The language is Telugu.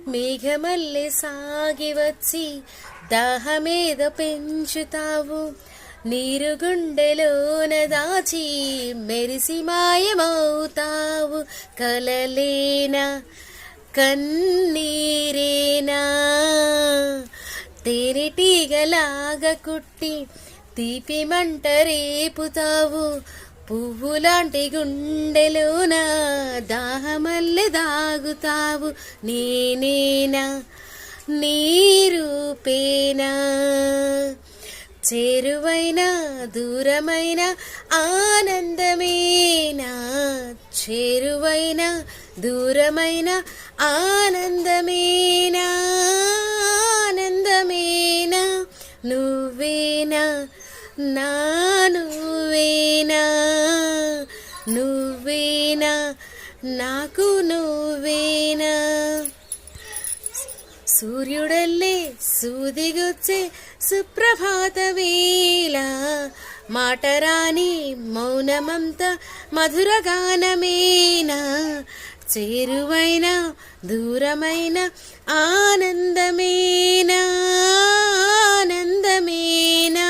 మేఘమల్లె సాగి వచ్చి దాహమేద పెంచుతావు, నీరు గుండెలోన దాచి మెరిసి మాయమవుతావు. కలలేనా కన్నీరేనా తేనెటీగలాగా కుట్టి తీపి మంట రేపుతావు, పువ్వులాంటి గుండెలోన దాహమల్లె దాగుతావు. నేనేనా నీరూపేనా చేరువైన దూరమైన ఆనందమేనా, చేరువైన దూరమైన ఆనందమేనా, ఆనందమేనా. నువ్వేనా నా నువ్వేనా, నువ్వేనా నాకు నువ్వేనా. సూర్యుడల్లే సూదిగొచ్చే సుప్రభాత వేళ, మాటరాని మౌనమంత మధురగానమేనా, చేరువైన దూరమైన ఆనందమేనా, ఆనందమేనా.